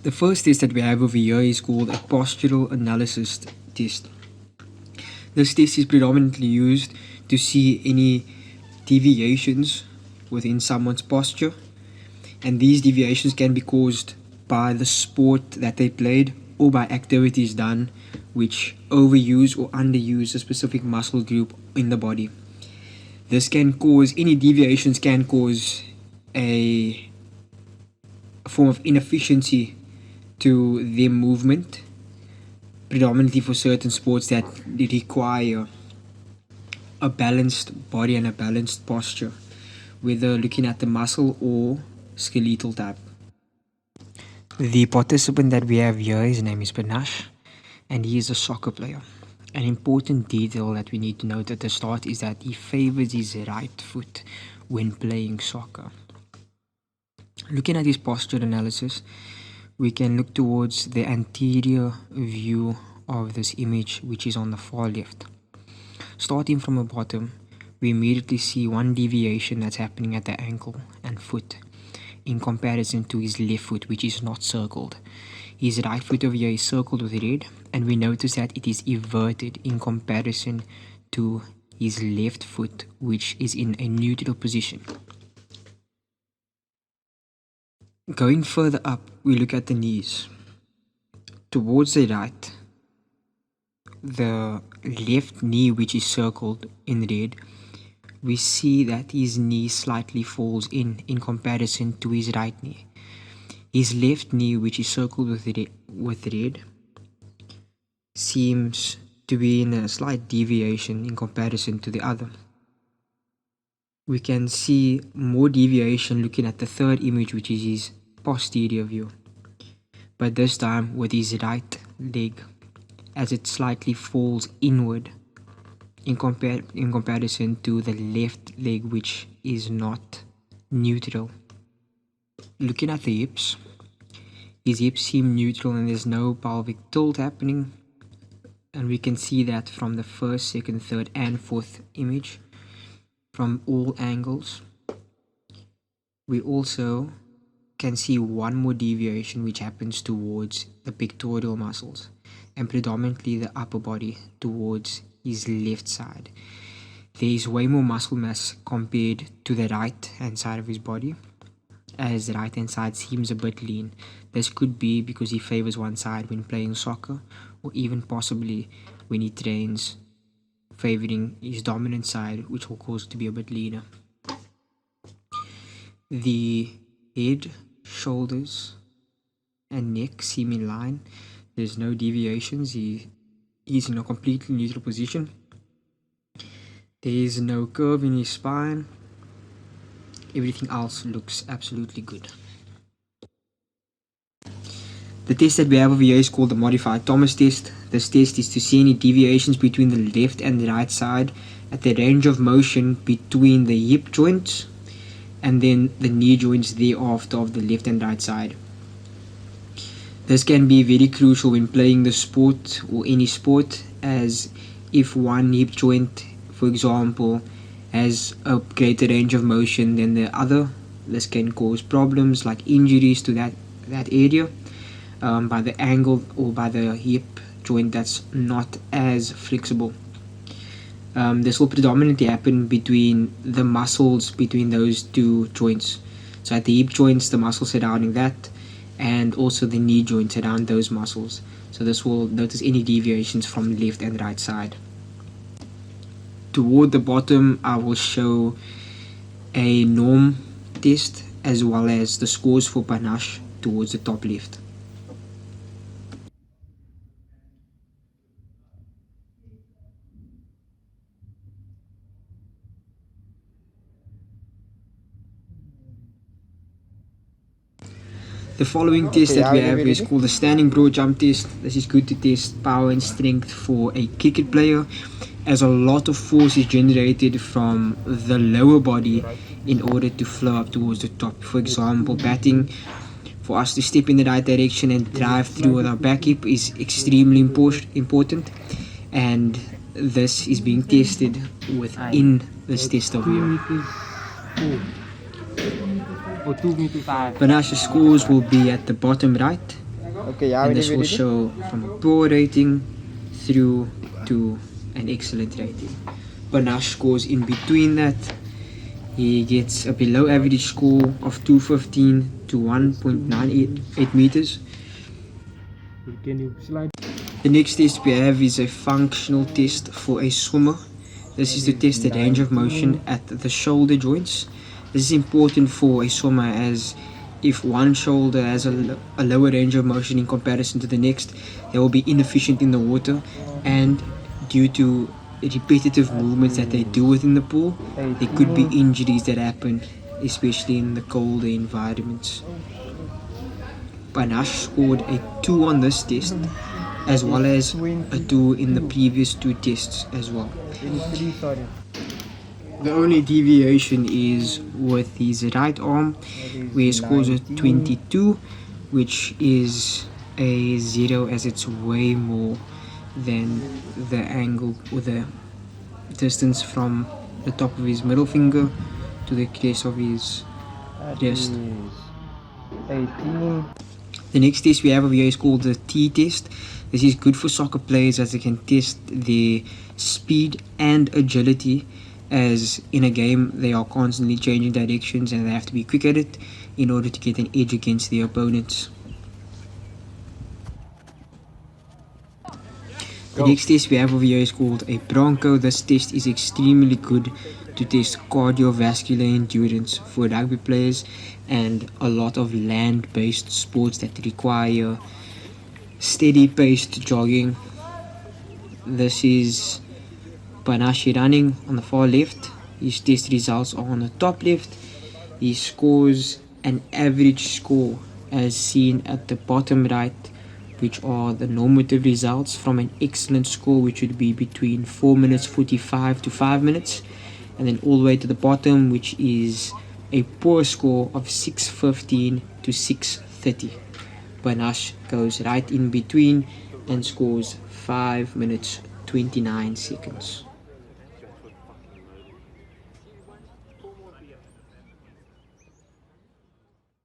The first test that we have over here is called a postural analysis test. This test is predominantly used to see any deviations within someone's posture, and these deviations can be caused by the sport that they played or by activities done which overuse or underuse a specific muscle group in the body. This can cause, any deviations can cause a form of inefficiency to their movement, predominantly for certain sports that require a balanced body and a balanced posture, whether looking at the muscle or skeletal type. The participant that we have here, his name is Panache, and he is a soccer player. An important detail that we need to note at the start is that he favors his right foot when playing soccer. Looking at his posture analysis, we can look towards the anterior view of this image, which is on the far left. Starting from the bottom, we immediately see one deviation that's happening at the ankle and foot in comparison to his left foot, which is not circled. His right foot over here is circled with red, and we notice that it is everted in comparison to his left foot, which is in a neutral position. Going further up, we look at the knees. Towards the right, the left knee, which is circled in red, we see that his knee slightly falls in comparison to his right knee. His left knee, which is circled with red, seems to be in a slight deviation in comparison to the other. We can see more deviation looking at the third image, which is his posterior view, but this time with his right leg, as it slightly falls inward in comparison to the left leg, which is not neutral. Looking at the hips, his hips seem neutral and there's no pelvic tilt happening, and we can see that from the first, second, third and fourth image from all angles. We also can see one more deviation which happens towards the pectoral muscles and predominantly the upper body towards his left side. There is way more muscle mass compared to the right hand side of his body, as the right hand side seems a bit lean. This could be because he favors one side when playing soccer, or even possibly when he trains favoring his dominant side, which will cause it to be a bit leaner. The head, shoulders and neck seem in line. There's no deviations. He is in a completely neutral position. There is no curve in his spine. Everything else looks absolutely good. The test that we have over here is called the modified Thomas test. This test is to see any deviations between the left and the right side at the range of motion between the hip joints and then the knee joints thereafter of the left and right side. This can be very crucial when playing the sport or any sport, as if one hip joint, for example, has a greater range of motion than the other, this can cause problems like injuries to that area by the angle or by the hip joint that's not as flexible. This will predominantly happen between the muscles between those two joints. So at the hip joints, the muscles surrounding that, and also the knee joints around those muscles. So this will notice any deviations from left and right side. Toward the bottom, I will show a norm test as well as the scores for Panache towards the top left. The following test that we have is called the standing broad jump test. This is good to test power and strength for a cricket player, as a lot of force is generated from the lower body in order to flow up towards the top. For example, batting, for us to step in the right direction and drive through with our back hip is extremely important, and this is being tested within this test over here. Panache's scores will be at the bottom right, Okay, how And many this will we did? show from a poor rating through to an excellent rating. Panache scores in between that. He gets a below average score of 215 to 1.98 meters. Can you slide? The next test we have is a functional test for a swimmer. This is to test the range of motion at the shoulder joints. This is important for a swimmer as if one shoulder has a lower range of motion in comparison to the next, they will be inefficient in the water, and due to repetitive movements that they do within the pool, there could be injuries that happen, especially in the colder environments. Panache scored a 2 on this test, as well as a 2 in the previous 2 tests as well. 23, sorry. The only deviation is with his right arm, where he scores a 22, which is a 0 as it's way more than the angle or the distance from the top of his middle finger to the crest of his wrist. 18. The next test we have over here is called the T test. This is good for soccer players as they can test their speed and agility, as in a game they are constantly changing directions and they have to be quick at it in order to get an edge against their opponents. The next test we have over here is called a Bronco. This test is extremely good to test cardiovascular endurance for rugby players and a lot of land-based sports that require steady-paced jogging. This is Panache running on the far left. His test results are on the top left. He scores an average score as seen at the bottom right, which are the normative results from an excellent score, which would be between 4 minutes 45 to 5 minutes, and then all the way to the bottom, which is a poor score of 6:15 to 6:30. Panache goes right in between and scores 5 minutes 29 seconds.